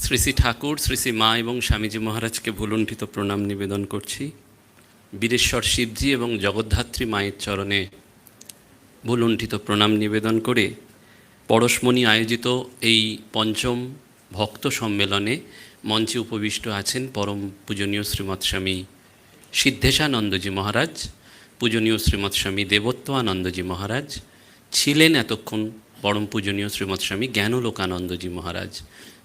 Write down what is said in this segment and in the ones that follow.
শ্রী শ্রী ঠাকুর, শ্রী শ্রী মা এবং স্বামীজি মহারাজকে ভুলুণ্ঠিত প্রণাম নিবেদন করছি। বীরেশ্বর শিবজি এবং জগদ্ধাত্রী মায়ের চরণে ভুলুণ্ঠিত প্রণাম নিবেদন করে পরশমণি আয়োজিত এই পঞ্চম ভক্ত সম্মেলনে মঞ্চে উপবিষ্ট আছেন পরম পূজনীয় শ্রীমৎ স্বামী সিদ্ধেশানন্দজি মহারাজ, পূজনীয় শ্রীমৎ স্বামী দেবত্বানন্দজি মহারাজ, ছিলেন এতক্ষণ পরম পূজনীয় শ্রীমৎ স্বামী জ্ঞানলোকানন্দজি মহারাজ।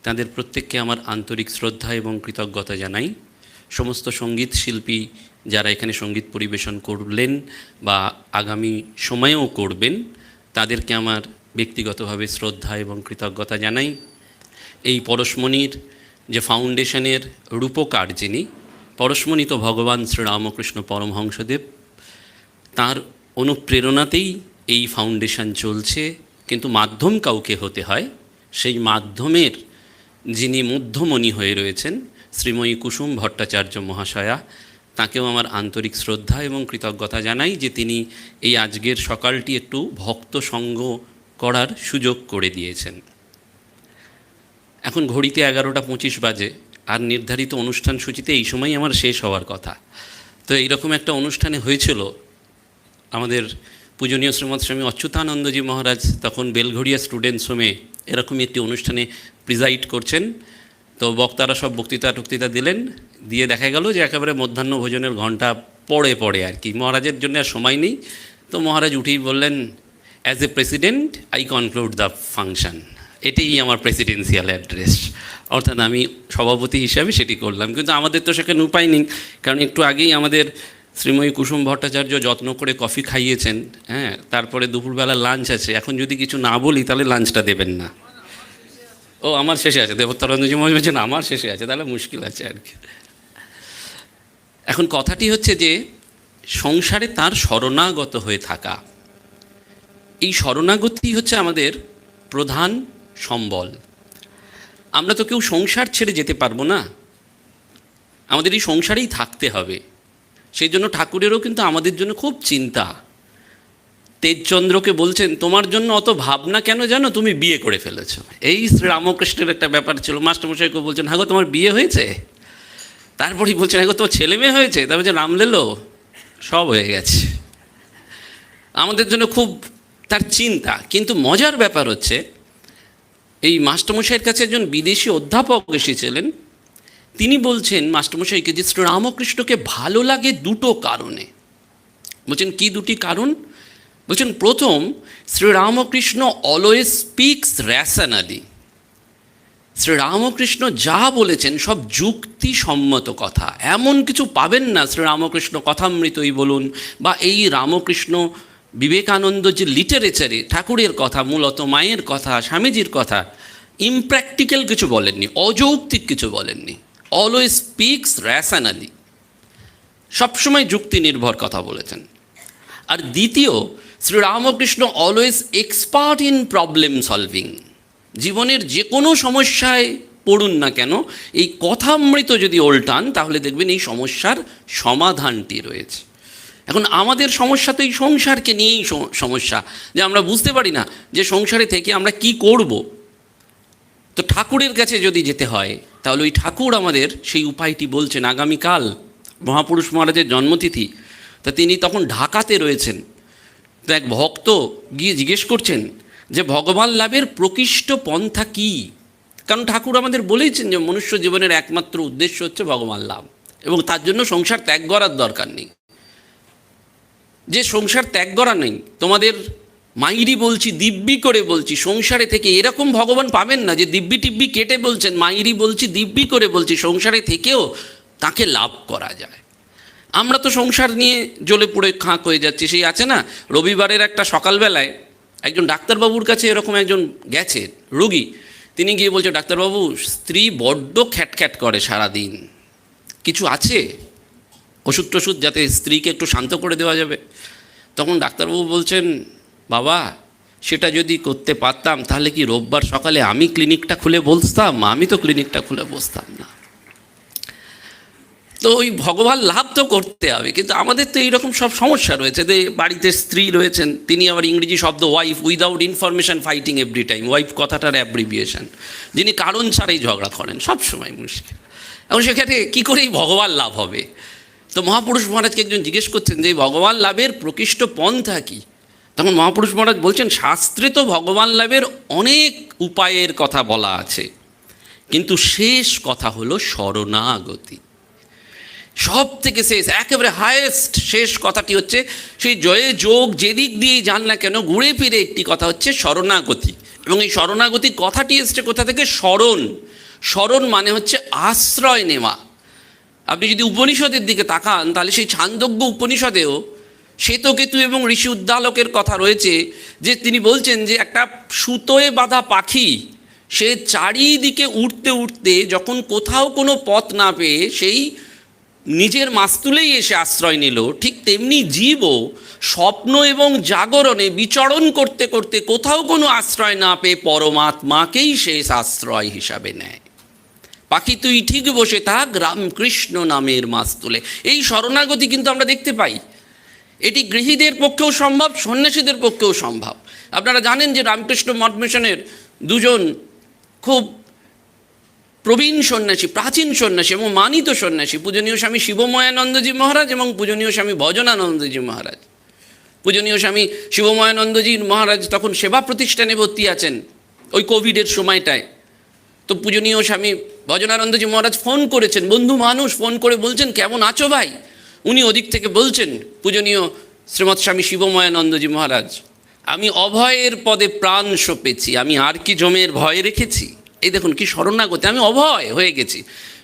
তাদের প্রত্যেককে আমার আন্তরিক শ্রদ্ধা এবং কৃতজ্ঞতা জানাই। সমস্ত সঙ্গীত শিল্পী যারা এখানে সঙ্গীত পরিবেশন করলেন বা আগামী সময়েও করবেন, তাদেরকে আমার ব্যক্তিগতভাবে শ্রদ্ধা এবং কৃতজ্ঞতা জানাই। এই পরশমণির যে ফাউন্ডেশনের রূপকার যিনি, পরশমণি তো ভগবান শ্রীরামকৃষ্ণ পরমহংসদেব, তার অনুপ্রেরণাতেই এই ফাউন্ডেশন চলছে, কিন্তু মাধ্যম কাউকে হতে হয়। সেই মাধ্যমের যিনি মধ্যমণি হয়ে রয়েছেন শ্রীময়ী কুসুম ভট্টাচার্য মহাশয়া, তাকেও আমার আন্তরিক শ্রদ্ধা এবং কৃতজ্ঞতা জানাই যে তিনি এই আজকের সকালটি একটু ভক্ত সঙ্গ করার সুযোগ করে দিয়েছেন। এখন ঘড়িতে 11:25 বাজে, আর নির্ধারিত অনুষ্ঠান সূচিতে এই সময়ই আমার শেষ হওয়ার কথা। তো এইরকম একটা অনুষ্ঠানে হয়েছিল, আমাদের পূজনীয় শ্রীমৎ স্বামী অচ্যুতানন্দজি মহারাজ তখন বেলঘড়িয়া স্টুডেন্টস হোমে এরকমই একটি অনুষ্ঠানে প্রিজাইড করছেন। তো বক্তারা সব বক্তৃতা দিলেন, দিয়ে দেখা গেল যে একেবারে মধ্যাহ্ন ভোজনের ঘণ্টা পড়ে আর কি, মহারাজের জন্য আর সময় নেই। তো মহারাজ উঠেই বললেন, as a president I conclude the function. এটাই আমার প্রেসিডেন্সিয়াল অ্যাড্রেস, অর্থাৎ আমি সভাপতি হিসাবে সেটি করলাম। কিন্তু আমাদের তো সেখানে উপায় নেই, কারণ একটু আগেই আমাদের শ্রীময়ী কুসুম ভট্টাচার্য যত্ন করে কফি খাইয়েছেন। তারপরে দুপুরবেলা লাঞ্চ আছে, এখন যদি কিছু না বলি তাহলে লাঞ্চটা দেবেন না। ও আমার শেষে আছে, দেবত্তানন্দজি মহারাজ বলছেন আমার শেষে আছে, তাহলে মুশকিল আছে আর কি। এখন কথাটি হচ্ছে যে সংসারে তার শরণাগত হয়ে থাকা, এই শরণাগতি হচ্ছে আমাদের প্রধান সম্বল। আমরা তো কেউ সংসার ছেড়ে যেতে পারবো না, আমাদের এই সংসারেই থাকতে হবে। সেই জন্য ঠাকুরেরও কিন্তু আমাদের জন্য খুব চিন্তা। তেজচন্দ্রকে বলছেন, তোমার জন্য অত ভাবনা কেন জানো, তুমি বিয়ে করে ফেলেছ। এই শ্রীরামকৃষ্ণের একটা ব্যাপার ছিল। মাস্টারমশাইকে বলছেন, হ্যাঁ গো তোমার বিয়ে হয়েছে? তারপরেই বলছেন, হ্যাঁ গো তোমার ছেলে মেয়ে হয়েছে? তারপর যে নাম লেলো, সব হয়ে গেছে। আমাদের জন্য খুব তার চিন্তা। কিন্তু মজার ব্যাপার হচ্ছে, এই মাস্টারমশাইয়ের কাছে একজন বিদেশি অধ্যাপক এসেছিলেন। তিনি বলছেন মাস্টারমশাইকে যে শ্রীরামকৃষ্ণকে ভালো লাগে দুটো কারণে। বলছেন, কি দুটি কারণ? বলছেন, প্রথম, Sri Ramakrishna always speaks rationally. Sri Ramakrishna যা বলেছেন সব যুক্তিসম্মত কথা। এমন কিছু পাবেন না শ্রীরামকৃষ্ণ কথামৃতই বলুন বা এই রামকৃষ্ণ বিবেকানন্দ যে লিটারেচারে ঠাকুরের কথা, মূলত মায়ের কথা, স্বামীজির কথা, ইমপ্র্যাকটিক্যাল কিছু বলেননি, অযৌক্তিক কিছু বলেননি। অলওয়েজ স্পিক্স র্যাশনালি, সবসময় যুক্তি নির্ভর কথা বলেছেন। আর দ্বিতীয়, Sri Ramakrishna always expert in problem solving. জীবনের যে কোনো সমস্যায় পড়ুন না কেন, এই কথামৃত যদি ওল্টান তাহলে দেখবেন এই সমস্যার সমাধানটি রয়েছে। এখন আমাদের সমস্যা তো এই সংসারকে নিয়েই সমস্যা, যে আমরা বুঝতে পারি না যে সংসারে থেকে আমরা কি করব। তো ঠাকুরের কাছে যদি যেতে হয় তাহলে ওই ঠাকুর আমাদের সেই উপায়টি বলছেন। আগামীকাল মহাপুরুষ মহারাজের জন্মতিথি, তা তিনি তখন ঢাকাতে রয়েছেন। তো এক ভক্ত গিয়ে জিজ্ঞেস করছেন যে ভগবান লাভের প্রকৃষ্ট পন্থা কী? কারণ ঠাকুর আমাদের বলেইছেন যে মনুষ্য জীবনের একমাত্র উদ্দেশ্য হচ্ছে ভগবান লাভ, এবং তার জন্য সংসার ত্যাগ করার দরকার নেই। যে সংসার ত্যাগ করা নেই, তোমাদের মাইরি বলছি, দিব্যি করে বলছি, সংসারে থেকে এরকম ভগবান পাবেন না যে দিব্যি টিব্বি কেটে বলছেন, মাইরি বলছি, দিব্যি করে বলছি, সংসারে থেকেও তাকে লাভ করা যায়। আমরা তো সংসার নিয়ে জ্বলে পুড়ে খাঁক হয়ে যাচ্ছি। সেই আছে না, রবিবারের একটা সকালবেলায় একজন ডাক্তারবাবুর কাছে এরকম একজন গেছে রুগী। তিনি গিয়ে বলছে, ডাক্তারবাবু স্ত্রী বড্ড খ্যাটখ্যাট করে সারাদিন, কিছু আছে ওষুধ টষুধ যাতে স্ত্রীকে একটু শান্ত করে দেওয়া যাবে? তখন ডাক্তারবাবু বলছেন, বাবা সেটা যদি করতে পারতাম তাহলে কি রোববার সকালে আমি ক্লিনিকটা খুলে বসতাম? আমি তো ক্লিনিকটা খুলে বসতাম না। তো ওই ভগবান লাভ তো করতে হবে, কিন্তু আমাদের তো এইরকম সব সমস্যা রয়েছে যে বাড়িতে স্ত্রী রয়েছেন, তিনি আবার ইংরেজি শব্দ wife, without information fighting every time, wife কথাটার অ্যাব্রিভিয়েশন, যিনি কারণ ছাড়াই ঝগড়া করেন সবসময়, মুশকিল। এবং সেখানে কী করেই ভগবান লাভ হবে? তো মহাপুরুষ মহারাজকে একজন জিজ্ঞেস করছেন যে ভগবান লাভের প্রকৃষ্ট পন্থা কী? তখন মহাপুরুষ মহারাজ বলছেন, শাস্ত্রে তো ভগবান লাভের অনেক উপায়ের কথা বলা আছে, কিন্তু শেষ কথা হলো শরণাগতি। সব থেকে শেষ, একেবারে হায়েস্ট শেষ কথাটি হচ্ছে, সেই জয়ে যোগ যেদিক দিয়েই যান না কেন, ঘুরে ফিরে একটি কথা হচ্ছে শরণাগতি। এবং এই শরণাগতি কথাটি এসছে কোথা থেকে? শরণ। শরণ মানে হচ্ছে আশ্রয় নেওয়া। আপনি যদি উপনিষদের দিকে তাকান, তাহলে সেই ছান্দোগ্য উপনিষদেও শ্বেতকেতু এবং ঋষি উদ্দালকের কথা রয়েছে, যে তিনি বলছেন যে একটা সুতোয় বাঁধা পাখি, সে চারিদিকে উঠতে উঠতে যখন কোথাও কোনো পথ না পেয়ে সেই নিজের মাস্তুলেই এসে আশ্রয় নিল, ঠিক তেমনি জীবও স্বপ্ন এবং জাগরণে বিচরণ করতে করতে কোথাও কোনো আশ্রয় না পেয়ে পরমাত্মাকেই শেষ আশ্রয় হিসাবে নেয়। পাখি তুই ঠিক বসে থাক, রামকৃষ্ণ নামের মাস্তুলে। এই শরণাগতি কিন্তু আমরা দেখতে পাই। এটি গৃহীদের পক্ষেও সম্ভব, সন্ন্যাসীদের পক্ষেও সম্ভব। আপনারা জানেন যে রামকৃষ্ণ মঠ মিশনের দুজন খুব প্রবীণ সন্ন্যাসী, প্রাচীন সন্ন্যাসী এবং মানিত সন্ন্যাসী, পূজনীয় স্বামী শিবময়ানন্দজি মহারাজ এবং পূজনীয় স্বামী ভজনানন্দজি মহারাজ। পূজনীয় স্বামী শিবময়ানন্দজি মহারাজ তখন সেবা প্রতিষ্ঠানে ভর্তি আছেন ওই কোভিডের সময়টায়। তো পূজনীয় স্বামী ভজনানন্দজি মহারাজ ফোন করেছেন, বন্ধু মানুষ, ফোন করে বলছেন, কেমন আছো ভাই? উনি ওদিক থেকে বলছেন, পূজনীয় শ্রীমৎ স্বামী শিবময়ানন্দজি মহারাজ, আমি অভয়ের পদে প্রাণ সঁপেছি, আমি আর কি জমের ভয় রেখেছি। এই দেখুন কি শরণাগতি, আমি অভয় হয়ে গেছি।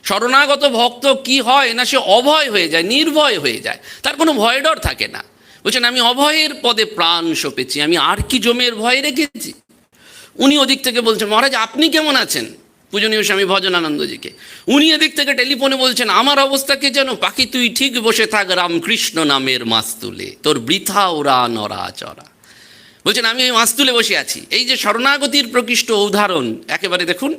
শরণাগত ভক্ত কি হয় না, সে অভয় হয়ে যায়, নির্ভয় হয়ে যায়, তার কোনো ভয় ডর থাকে না। বলছেন, আমি অভয়ের পদে প্রাণ সঁপেছি, আমি আর কি জমের ভয় রেখেছি। উনি ওদিক থেকে বলছেন, মহারাজ আপনি কেমন আছেন? পূজনীয় স্বামী ভজনানন্দজিকে। উনি এদিক থেকে টেলিফোনে বলছেন, আমার অবস্থা কে যেন, পাখি তুই ঠিক বসে থাক, রামকৃষ্ণ নামের মাস্তুলে, তোর বৃথা ওরা নড়াচড়া। বলছেন, আমি ওই মাস্তুলে বসে আছি। এই যে শরণাগতির প্রকৃষ্ট উদাহরণ, একেবারে দেখুন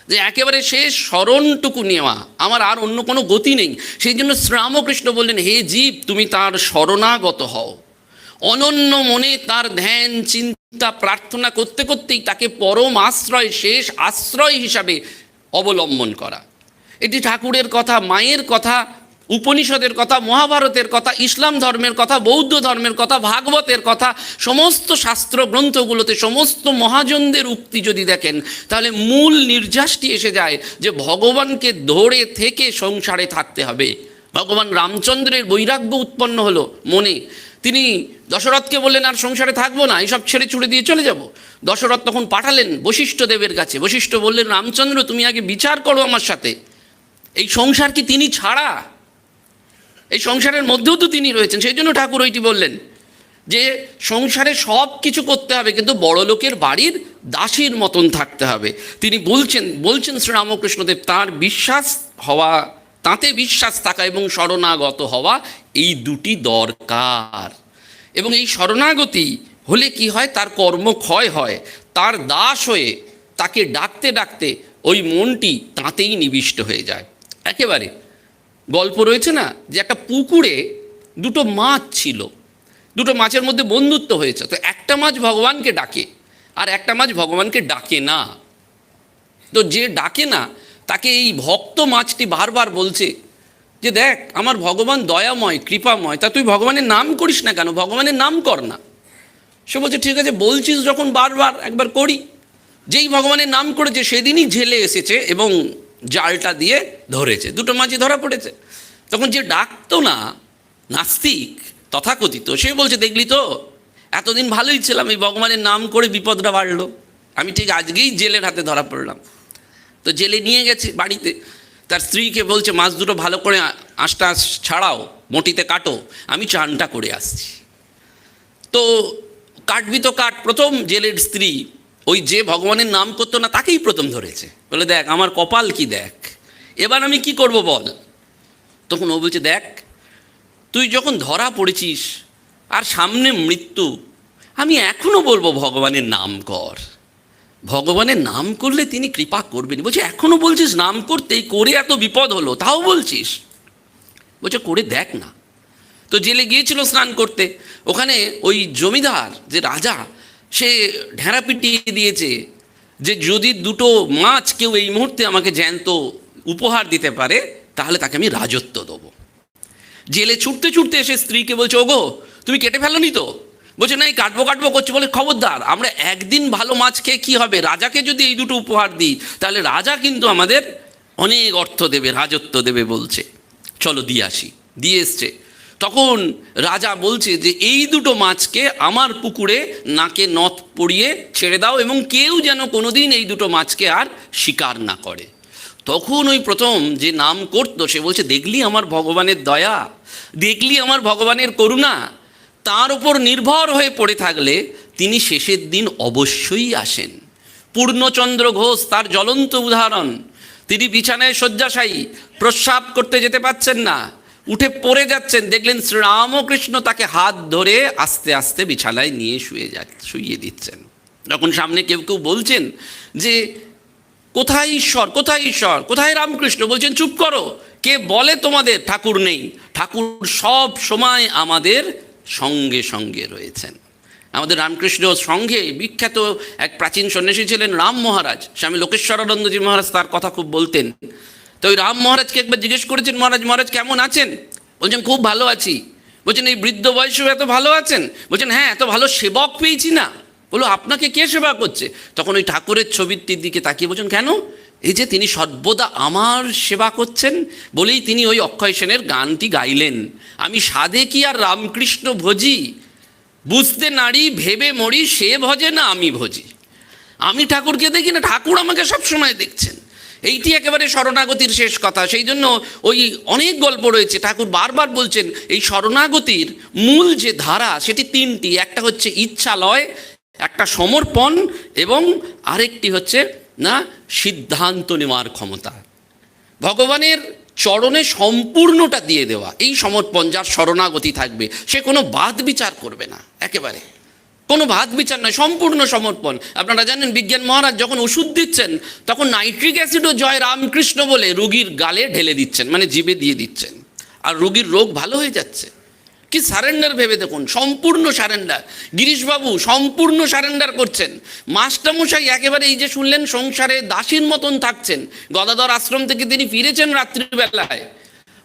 যে একেবারে শেষ শরণটুকু নেওয়া, আমার আর অন্য কোনো গতি নেই। সেই জন্য শ্রীরামকৃষ্ণ বললেন, হে জীব, তুমি তার শরণাগত হও। অনন্য মনে তার ধ্যান চিন্তা প্রার্থনা করতে করতেই তাকে পরম আশ্রয়, শেষ আশ্রয় হিসাবে অবলম্বন করা। এটি ঠাকুরের কথা, মায়ের কথা, উপনিষদের কথা, মহাভারতের কথা, ইসলাম ধর্মের কথা, বৌদ্ধ ধর্মের কথা, ভাগবতের কথা, সমস্ত শাস্ত্র গ্রন্থগুলোতে সমস্ত মহাজনদের উক্তি যদি দেখেন, তাহলে মূল নির্যাসটি এসে যায় যে ভগবানকে ধরে থেকে সংসারে থাকতে হবে। ভগবান রামচন্দ্রের বৈরাগ্য উৎপন্ন হলো মনে। তিনি দশরথকে বললেন, আর সংসারে থাকবো না, এইসব ছেড়ে ছুড়ে দিয়ে চলে যাব। দশরথ তখন পাঠালেন বশিষ্ঠ দেবের কাছে। বশিষ্ঠ বললেন, রামচন্দ্র তুমি আগে বিচার করো আমার সাথে, এই সংসার কি তিনি ছাড়া? এই সংসারের মধ্যেও তো তিনি রয়েছেন। সেই জন্য ঠাকুর ওইটি বললেন যে সংসারে সব কিছু করতে হবে, কিন্তু বড় লোকের বাড়ির দাসীর মতন থাকতে হবে। তিনি বলছেন শ্রীরামকৃষ্ণদেব, তাঁর বিশ্বাস হওয়া, তাঁতে বিশ্বাস থাকা এবং শরণাগত হওয়া, এই দুটি দরকার। এবং এই শরণাগতি হলে কি হয়, তার কর্মক্ষয় হয়, তার দাস হয়ে তাকে ডাকতে ডাকতে ওই মনটি তাঁতেই নিবিষ্ট হয়ে যায়। একেবারে গল্প রয়েছে না, যে একটা পুকুরে দুটো মাছ ছিল, দুটো মাছের মধ্যে বন্ধুত্ব হয়েছে। তো একটা মাছ ভগবানকে ডাকে আর একটা মাছ ভগবানকে ডাকে না। তো যে ডাকে না তাকে এই ভক্ত মাছটি বারবার বলছে যে দেখ, আমার ভগবান দয়াময়, কৃপাময়, তা তুই ভগবানের নাম করিস না কেন, ভগবানের নাম কর না। সে বলছে, ঠিক আছে বলছিস যখন বারবার, একবার করি। যেই ভগবানের নাম করেছে সেদিনই ঝেলে এসেছে এবং জালটা দিয়ে ধরেছে, দুটো মাছই ধরা পড়েছে। তখন যে ডাকতো না, নাস্তিক তথাকথিত, সে বলছে, দেখলি তো এতদিন ভালোই ছিলাম, এই ভগবানের নাম করে বিপদটা বাড়লো, আমি ঠিক আজকেই জেলের হাতে ধরা পড়লাম। তো জেলে নিয়ে গেছে বাড়িতে, তার স্ত্রীকে বলছে, মাছ দুটো ভালো করে আঁশটা ছাড়াও, মটিতে কাটো, আমি চানটা করে আসছি। তো কাটবি তো কাট। প্রথম জেলের স্ত্রী ওই যে ভগবানের নাম করতো না তাকেই প্রথম ধরেছে, বলে দেখ আমার কপাল কি, দেখ এবার আমি কি করব বল। তখন ও বলছে, দেখ তুই যখন ধরা পড়েছিস আর সামনে মৃত্যু, আমি এখনও বলবো ভগবানের নাম কর, ভগবানের নাম করলে তিনি কৃপা করবেন। বলছে, এখনও বলছিস নাম করতেই, করে এত বিপদ হলো তাও বলছিস। বলছে করে দেখ না। তো জেলে গিয়েছিল স্নান করতে, ওখানে ওই জমিদার যে রাজা, সে ঢেঁড়া পিটিয়ে দিয়েছে যে যদি দুটো মাছ কেউ এই মুহূর্তে আমাকে জ্যান্ত উপহার দিতে পারে তাহলে তাকে আমি রাজত্ব দেবো। জেলে ছুটতে ছুটতে এসে স্ত্রীকে বলছে, ওগো তুমি কেটে ফেলোনি তো? বলছে না, এই কাটবো কাটবো করছে। বলে খবরদার, আমরা একদিন ভালো মাছ খেয়ে কী হবে, রাজাকে যদি এই দুটো উপহার দিই তাহলে রাজা কিন্তু আমাদের অনেক অর্থ দেবে, রাজত্ব দেবে বলছে। চলো দিয়ে আসি। দিয়ে এসছে। তখন রাজা বলছে যে এই দুটো মাছকে আমার পুকুরে নাকে নথ পরিয়ে ছেড়ে দাও এবং কেউ যেন কোনোদিন এই দুটো মাছকে আর শিকার না করে। তখন ওই প্রথম যে নাম করতো সে বলছে, দেখলি আমার ভগবানের দয়া, দেখলি আমার ভগবানের করুণা, তার উপর নির্ভর হয়ে পড়ে থাকলে তিনি শেষের দিন অবশ্যই আসেন। পূর্ণচন্দ্র ঘোষ তার জ্বলন্ত উদাহরণ। তিনি বিছানায় শয্যাশায়ী, প্রস্রাব করতে যেতে পারছেন না, উঠে পড়ে যাচ্ছেন, দেখলেন শ্রীরামকৃষ্ণ তাকে হাত ধরে আস্তে আস্তে বিছানায় নিয়ে শুইয়ে দিচ্ছেন। যখন সামনে কেউ কেউ বলছেন যে কোথায় ঈশ্বর, কোথায় ঈশ্বর, কোথায় রামকৃষ্ণ, বলছেন চুপ করো, কে বলে তোমাদের ঠাকুর নেই? ঠাকুর সব সময় আমাদের সঙ্গে সঙ্গে রয়েছেন। আমাদের রামকৃষ্ণ সঙ্গে বিখ্যাত এক প্রাচীন সন্ন্যাসী ছিলেন রাম মহারাজ, স্বামী লোকেশ্বরানন্দজি মহারাজ তার কথা খুব বলতেন। তো ওই রাম মহারাজকে একবার জিজ্ঞেস করেছেন, মহারাজ মহারাজ কেমন আছেন? বলছেন খুব ভালো আছি। বলছেন এই বৃদ্ধ বয়সেও এত ভালো আছেন? বলছেন হ্যাঁ, এত ভালো সেবক পেয়েছি না। বলো আপনাকে কে সেবা করছে? তখন ওই ঠাকুরের ছবিটির দিকে তাকিয়ে বলছেন, কেন? এই যে তিনি সর্বদা আমার সেবা করছেন বলেই তিনি ওই অক্ষয় সেনের গানটি গাইলেন, আমি সাধে কি আর রামকৃষ্ণ ভজি, বুঝতে নারী ভেবে মরি, সে ভজে না আমি ভজি। আমি ঠাকুরকে দেখি না, ঠাকুর আমাকে সবসময় দেখছেন। এইটি একেবারে শরণাগতির শেষ কথা। সেই জন্য ওই অনেক গল্প রয়েছে, ঠাকুর বারবার বলছেন এই শরণাগতির মূল যে ধারা সেটি তিনটি। একটা হচ্ছে ইচ্ছালয়, একটা সমর্পণ এবং আরেকটি হচ্ছে না সিদ্ধান্ত নেওয়ার ক্ষমতা। ভগবানের চরণে সম্পূর্ণটা দিয়ে দেওয়া, এই সমর্পণ। যার শরণাগতি থাকবে সে কোনো বাদ বিচার করবে না, একেবারে কোনো ভাত বিচার নয়, সম্পূর্ণ সমর্পণ। আপনারা জানেন বিজ্ঞান মহারাজ যখন ওষুধ দিচ্ছেন তখন নাইট্রিক অ্যাসিডও জয় রামকৃষ্ণ বলে রুগীর গালে ঢেলে দিচ্ছেন, মানে জিভে দিয়ে দিচ্ছেন, আর রুগীর রোগ ভালো হয়ে যাচ্ছে। কি সারেন্ডার ভেবে দেখুন, সম্পূর্ণ সারেন্ডার। গিরিশবাবু সম্পূর্ণ সারেন্ডার করছেন। মাস্টারমশাই একেবারে এই যে শুনলেন সংসারে দাসীর মতন থাকছেন। গদাধর আশ্রম থেকে তিনি ফিরেছেন রাত্রিবেলায়,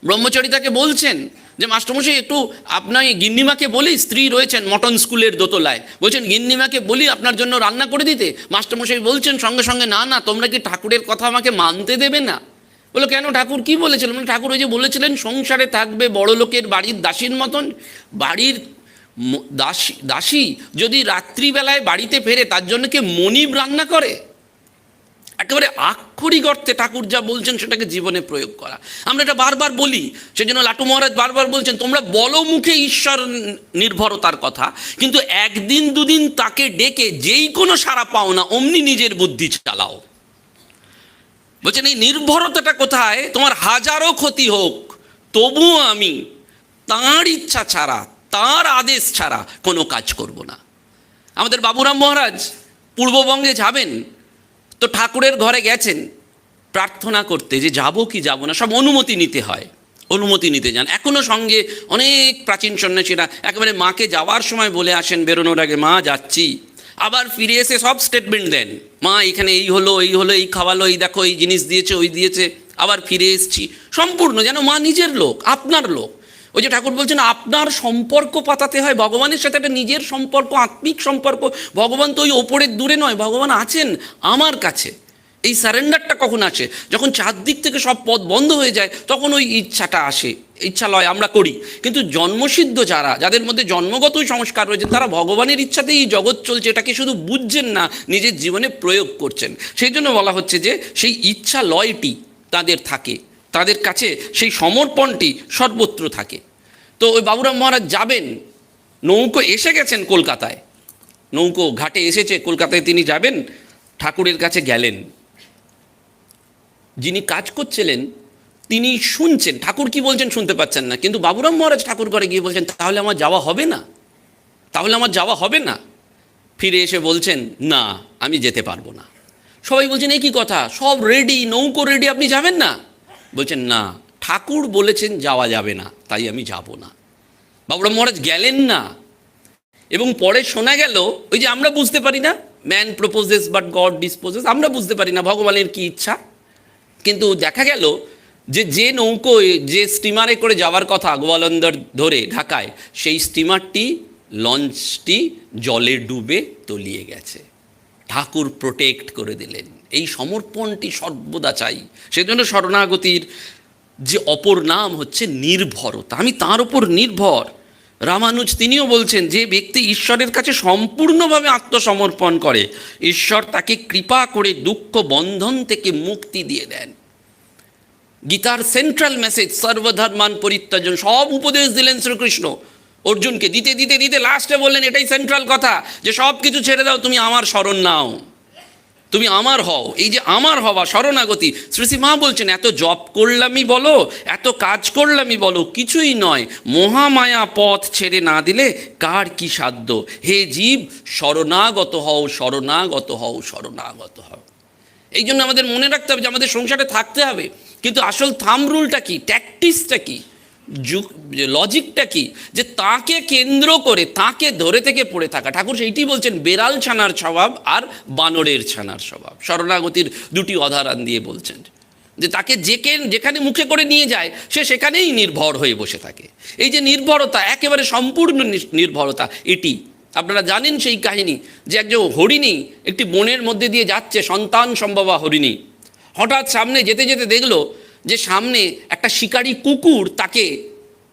ব্রহ্মচারী বলছেন যে মাস্টারমশাই একটু আপনার গিন্নিমাকে বলি, স্ত্রী রয়েছেন মটন স্কুলের দোতলায়, বলছেন গিন্নিমাকে বলি আপনার জন্য রান্না করে দিতে। মাস্টারমশাই বলছেন সঙ্গে সঙ্গে, না না, তোমরা কি ঠাকুরের কথা আমাকে মানতে দেবে না? বলো কেন, ঠাকুর কি বলেছিলেন? মানে ঠাকুর ওই যে বলেছিলেন সংসারে থাকবে বড় লোকের বাড়ির দাসীর মতন। বাড়ির দাসী যদি রাত্রিবেলায় বাড়িতে ফেরে তার জন্য কে মনিব রান্না করে? একেবারে আক্ষরিক অর্থে ঠাকুর যা বলছেন সেটাকে জীবনে প্রয়োগ করা। আমরা এটা বারবার বলি, সেজন্য লাটু মহারাজ বারবার বলছেন তোমরা বলো মুখে ঈশ্বর নির্ভরতার কথা, কিন্তু একদিন দুদিন তাকে ডেকে যেই কোনো সাড়া পাও না অমনি নিজের বুদ্ধি চালাও। বলছেন এই নির্ভরতাটা কোথায়? তোমার হাজারো ক্ষতি হোক তবুও আমি তাঁর ইচ্ছা ছাড়া, তাঁর আদেশ ছাড়া কোনো কাজ করব না। আমাদের বাবুরাম মহারাজ পূর্ববঙ্গে যাবেন, তো ঠাকুরের ঘরে গেছেন প্রার্থনা করতে যে যাব কি যাব না, সব অনুমতি নিতে হয়, অনুমতি নিতে যান। এখনও সঙ্গে অনেক প্রাচীন সন্ন্যাসীরা একেবারে মাকে যাওয়ার সময় বলে আসেন বেরোনোর আগে, মা যাচ্ছি, আবার ফিরে এসে সব স্টেটমেন্ট দেন, মা এখানে এই হলো, এই হলো, এই খাওয়ালো, এই দেখো এই জিনিস দিয়েছে, ওই দিয়েছে, আবার ফিরে এসছি। সম্পূর্ণ যেন মা নিজের লোক, আপনার লোক। ওই যে ঠাকুর বলছেন আপনার সম্পর্ক পাতাতে হয় ভগবানের সাথে, একটা নিজের সম্পর্ক, আত্মিক সম্পর্ক। ভগবান তো ওই ওপরের দূরে নয়, ভগবান আছেন আমার কাছে। এই সারেন্ডারটা কখন আসে? যখন চারদিক থেকে সব পথ বন্ধ হয়ে যায় তখন ওই ইচ্ছাটা আসে, ইচ্ছালয় আমরা করি। কিন্তু জন্মসিদ্ধ যারা, যাদের মধ্যে জন্মগতই সংস্কার রয়েছে, তারা ভগবানের ইচ্ছাতেই এই জগৎ চলছে এটাকে শুধু বুঝছেন না, নিজের জীবনে প্রয়োগ করছেন। সেই জন্য বলা হচ্ছে যে সেই ইচ্ছালয়টি তাদের থাকে, তাদের কাছে সেই সমর্পণটি সর্বত্র থাকে। তো ওই বাবুরাম মহারাজ যাবেন, নৌকো এসে গেছেন কলকাতায়, নৌকো ঘাটে এসেছে কলকাতায়, তিনি যাবেন, ঠাকুরের কাছে গেলেন। যিনি কাজ করছিলেন তিনি শুনছেন ঠাকুর কি বলছেন, শুনতে পাচ্ছেন না, কিন্তু বাবুরাম মহারাজ ঠাকুর ঘরে গিয়ে বলছেন তাহলে আমার যাওয়া হবে না, তাহলে আমার যাওয়া হবে না। ফিরে এসে বলছেন না আমি যেতে পারবো না। সবাই বলছেন এই কি কথা, সব রেডি, নৌকো রেডি, আপনি যাবেন না? বলছেন না, ঠাকুর বলেছেন যাওয়া যাবে না, তাই আমি যাব না। বাবুরাম মহারাজ গেলেন না। এবং পরে শোনা গেল, ওই যে আমরা বুঝতে পারি না, man proposes but god disposes, আমরা বুঝতে পারি না ভগবানের কি ইচ্ছা, কিন্তু দেখা গেল যে নৌকোয়, যে স্টিমারে করে যাওয়ার কথা গোয়ালন্দর ধরে ঢাকায়, সেই স্টিমারটি, লঞ্চটি জলে ডুবে তলিয়ে গেছে। ঠাকুর প্রোটেক্ট করে দিলেন। এই সমর্পণটি সর্বদা চাই। সেজন্য শরণাগতির যে অপর নাম হচ্ছে নির্ভরতা। আমি তার উপর নির্ভর। রামানুজ তিনিও বলছেন, যে ব্যক্তি ঈশ্বরের কাছে সম্পূর্ণভাবে আত্মসমর্পণ করে, ঈশ্বর তাকে কৃপা করে দুঃখ বন্ধন থেকে মুক্তি দিয়ে দেন। গীতার সেন্ট্রাল মেসেজ সর্বধর্মান পরিত্যাজন, সব উপদেশ দিলেন শ্রীকৃষ্ণ অর্জুনকে, দিতে দিতে দিতে লাস্টে বললেন এটাই সেন্ট্রাল কথা, যে সব কিছু ছেড়ে দাও, তুমি আমার শরণ নাও, তুমি আমার হও। এই যে আমার হওয়া, শরণাগতি, শ্রী মা বলছেন এত জপ করলামই বলো, এত কাজ করলামই বলো, কিছুই নয়, মহামায়া পথ ছেড়ে না দিলে কার কি সাধ্য। হে জীব, শরণাগত হও, শরণাগত হও, শরণাগত হও। এই জন্য আমাদের মনে রাখতে হবে যে আমাদের সংসারে থাকতে হবে, কিন্তু আসল থাম্ব রুলটা কি, ট্যাকটিসটা কি, লজিকটা কি, যে তাকে কেন্দ্র করে, তাকে ধরে থেকে পড়ে থাকা। ঠাকুর সেইটি বলছেন, বেড়াল ছানার স্বভাব আর বানরের ছানার স্বভাব। শরণাগতির দুটি উদাহরণ দিয়ে বলছেন যে তাকে যেখানে মুখে করে নিয়ে যায়, সে সেখানেই নির্ভর হয়ে বসে থাকে। এই যে নির্ভরতা, একেবারে সম্পূর্ণ নির্ভরতা, এটি আপনারা জানেন সেই কাহিনী, যে একজন হরিণী একটি বনের মধ্যে দিয়ে যাচ্ছে, সন্তান সম্ভবা হরিণী। হঠাৎ সামনে যেতে যেতে দেখলো যে সামনে একটা শিকারী কুকুর তাকে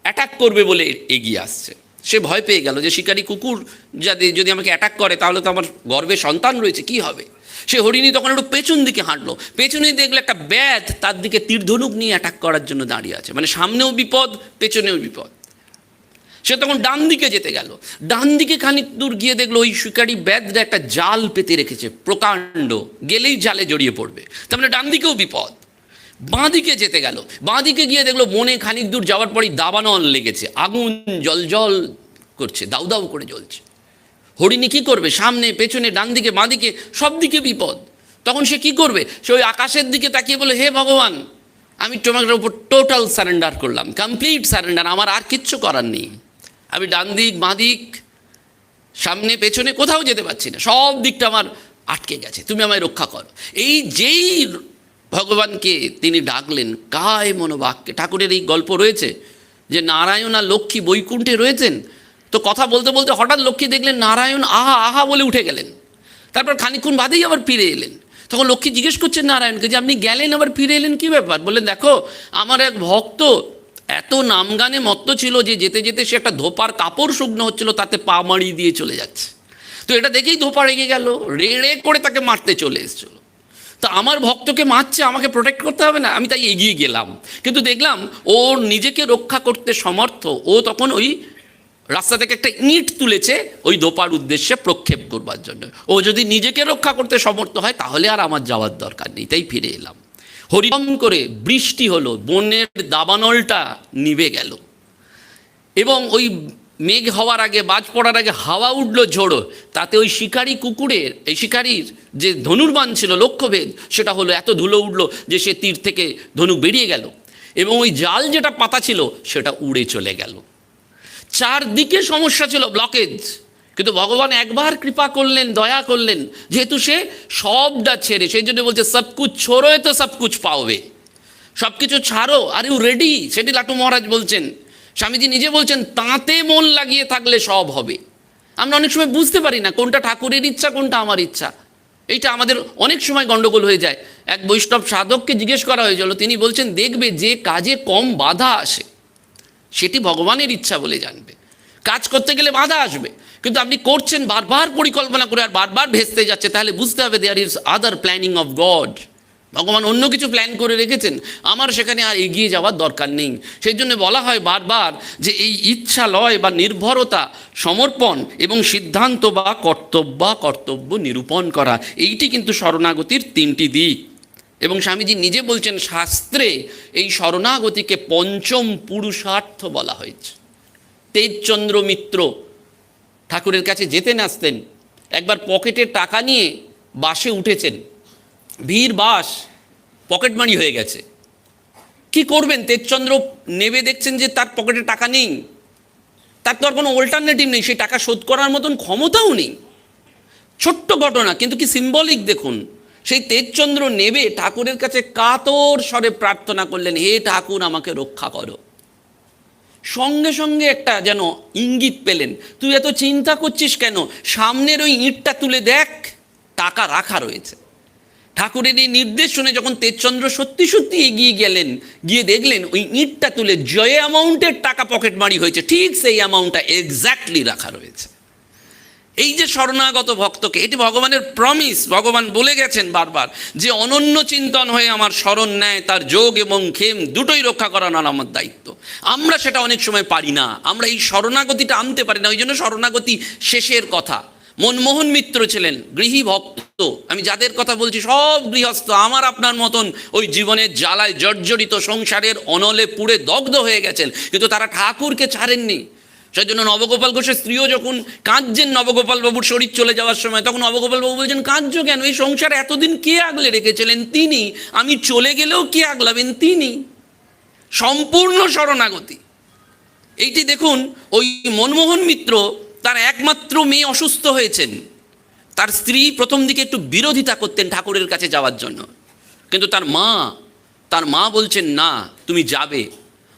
অ্যাটাক করবে বলে এগিয়ে আসছে। সে ভয় পেয়ে গেল যে শিকারী কুকুর যদি আমাকে অ্যাটাক করে, তাহলে তো আমার গর্ভে সন্তান রয়েছে, কি হবে। সে হরিণী তখন একটু পেছন দিকে হাঁটলো, পেছনে দেখলো একটা ব্যাধ তার দিকে তীরধনুক নিয়ে অ্যাটাক করার জন্য দাঁড়িয়ে আছে, মানে সামনেও বিপদ, পেছনেও বিপদ। সে তখন ডান দিকে যেতে গেল, ডান দিকে খানিক দূর গিয়ে দেখলো ওই শিকারী ব্যাধটা একটা জাল পেতে রেখেছে প্রকাণ্ড, গেলেই জালে জড়িয়ে পড়বে, তার মানে ডান দিকেও বিপদ। বাঁ দিকে যেতে গেল, বাঁ দিকে গিয়ে দেখলো বনে খানিক দূর যাওয়ার পরই দাবানল লেগেছে, আগুন জল জল করছে, দাউ দাউ করে জ্বলছে। হরিণী কী করবে, সামনে পেছনে ডান দিকে বাঁ দিকে সব দিকে বিপদ। তখন সে কি করবে, সে ওই আকাশের দিকে তাকিয়ে বলে, হে ভগবান, আমি তোমার উপর টোটাল সারেন্ডার করলাম, কমপ্লিট সারেন্ডার, আমার আর কিচ্ছু করার নেই। আমি ডান দিক বাঁ দিক সামনে পেছনে কোথাও যেতে পারছি না, সব দিকটা আমার আটকে গেছে, তুমি আমায় রক্ষা করো। এই যেই ভগবানকে তিনি ডাকলেন কায় মনোবাক্যে। ঠাকুরের এই গল্প রয়েছে যে নারায়ণ আর লক্ষ্মী বৈকুণ্ঠে রয়েছেন, তো কথা বলতে বলতে হঠাৎ লক্ষ্মী দেখলেন নারায়ণ আহা আহা বলে উঠে গেলেন, তারপর খানিকক্ষণ বাদেই আবার ফিরে এলেন। তখন লক্ষ্মী জিজ্ঞেস করছেন নারায়ণকে যে আপনি গেলেন আবার ফিরে এলেন, কী ব্যাপার। বললেন, দেখো আমার এক ভক্ত এত নামগানে মত্ত ছিল যে যেতে যেতে সে একটা ধোপার কাপড় শুকনো হচ্ছিল, তাতে পা মাড়িয়ে দিয়ে চলে যাচ্ছে। তো এটা দেখেই ধোপা রেগে গেল, রেড়ে করে তাকে মারতে চলে এসেছিল। তা আমার ভক্তকে মারছে, আমাকে প্রোটেক্ট করতে হবে না, আমি তাই এগিয়ে গেলাম, কিন্তু দেখলাম ও নিজেকে রক্ষা করতে সমর্থ। ও তখন ওই রাস্তা থেকে একটা ইঁট তুলেছে ওই ধোপার উদ্দেশ্যে প্রক্ষেপ করবার জন্য। ও যদি নিজেকে রক্ষা করতে সমর্থ হয় তাহলে আর আমার যাওয়ার দরকার নেই, তাই ফিরে এলাম। হরিবম করে বৃষ্টি হলো, বনের দাবানলটা নিভে গেল, এবং ওই মেঘ হওয়ার আগে, বাজ পড়ার আগে হাওয়া উঠলো ঝোড়ো, তাতে ওই শিকারী কুকুরের, এই শিকারীর যে ধনুর্বাণ ছিল লক্ষ্যভেদ, সেটা হলো, এত ধুলো উঠলো যে সে তীর থেকে ধনুক বেরিয়ে গেল, এবং ওই জাল যেটা পাতা ছিল সেটা উড়ে চলে গেল। চারদিকে সমস্যা ছিল, ব্লকেজ, কিন্তু ভগবান একবার কৃপা করলেন, দয়া করলেন, যেহেতু সে সবটা ছেড়ে, সেই জন্য বলছে সবকুছ ছোড়ো তো সবকুছ পাওবে, সব কিছু ছাড়ো, আর ইউ রেডি। সেটি লাটু মহারাজ বলছেন, স্বামীজি নিজে বলছেন, তাঁতে মন লাগিয়ে থাকলে সব হবে। আমরা অনেক সময় বুঝতে পারি না কোনটা ঠাকুরের ইচ্ছা, কোনটা আমার ইচ্ছা। এইটা আমাদের অনেক সময় গণ্ডগোল হয়ে যায়। এক বৈষ্ণব সাধককে জিজ্ঞেস করা হয়েছিল, তিনি বলছেন, দেখবে যে কাজে কম বাধা আসে সেটি ভগবানের ইচ্ছা বলে জানবে। কাজ করতে গেলে বাধা আসবে, কিন্তু আপনি করছেন বারবার পরিকল্পনা করে আর বারবার ভেস্তে যাচ্ছে, তাহলে বুঝতে হবে there is other planning of God. ভগবান অন্য কিছু প্ল্যান করে রেখেছেন, আমার সেখানে আর এগিয়ে যাওয়ার দরকার নেই। সেই জন্য বলা হয় বারবার যে এই ইচ্ছালয় বা নির্ভরতা, সমর্পণ এবং সিদ্ধান্ত বা কর্তব্য নিরূপণ করা, এইটি কিন্তু শরণাগতির তিনটি দিক। এবং স্বামীজি নিজে বলছেন, শাস্ত্রে এই শরণাগতিকে পঞ্চম পুরুষার্থ বলা হয়েছে। তেজচন্দ্র মিত্র ঠাকুরের কাছে যেতেন আসতেন, একবার পকেটের টাকা নিয়ে বাসে উঠেছেন, ভিড় বাস, পকেট মানি হয়ে গেছে, কি করবেন? তেজচন্দ্র নেবে, দেখছেন যে তার পকেটে টাকা নেই, তার তো আর কোনো অল্টারনেটিভ নেই, সেই টাকা শোধ করার মতন ক্ষমতাও নেই। ছোট্ট ঘটনা, কিন্তু কি সিম্বলিক দেখুন। সেই তেজচন্দ্র নেবে ঠাকুরের কাছে কাতর স্বরে প্রার্থনা করলেন, হে ঠাকুর আমাকে রক্ষা করো। সঙ্গে সঙ্গে একটা যেন ইঙ্গিত পেলেন, তুই এত চিন্তা করছিস কেন, সামনের ওই ইঁটটা তুলে দেখ, টাকা রাখা রয়েছে। ঠাকুরের এই নির্দেশ শুনে যখন তেজচন্দ্র সত্যি সত্যি এগিয়ে গেলেন, গিয়ে দেখলেন ওই ইঁটটা তুলে যে অ্যামাউন্টের টাকা পকেটমারি হয়েছে, ঠিক সেই অ্যামাউন্টটা এক্স্যাক্টলি রাখা রয়েছে। এই যে শরণাগত ভক্তকে, এটি ভগবানের প্রমিস। ভগবান বলে গেছেন বারবার যে অনন্য চিন্তন হয়ে আমার শরণ নেয়, তার যোগ এবং ক্ষেম দুটোই রক্ষা করানো আমার দায়িত্ব। আমরা সেটা অনেক সময় পারি না, আমরা এই শরণাগতিটা আনতে পারি না। ওই জন্য শরণাগতি শেষের কথা। মনমোহন মিত্র ছিলেন গৃহী ভক্ত, আমি যাদের কথা বলছি সব গৃহস্থ, আমার আপনার মতন ওই জীবনের জ্বালায় জর্জরিত, সংসারের অনলে পুড়ে দগ্ধ হয়ে গেছেন, কিন্তু তারা ঠাকুরকে ছাড়েননি। সেই জন্য নবগোপাল ঘোষের স্ত্রীও যখন কাঁদছেন নবগোপাল বাবুর শরীর চলে যাওয়ার সময়, তখন নবগোপাল বাবু বলছেন, কাঁদছো কেন? এই সংসার এতদিন কে আগলে রেখেছিলেন? তিনি। আমি চলে গেলেও কে আগলাবেন? তিনি। সম্পূর্ণ শরণাগতি। এইটি দেখুন, ওই মনমোহন মিত্র, তার একমাত্র মেয়ে অসুস্থ হয়েছেন, তার স্ত্রী প্রথম দিকে একটু বিরোধিতা করতেন ঠাকুরের কাছে যাওয়ার জন্য, কিন্তু তার মা বলছেন, না তুমি যাবে।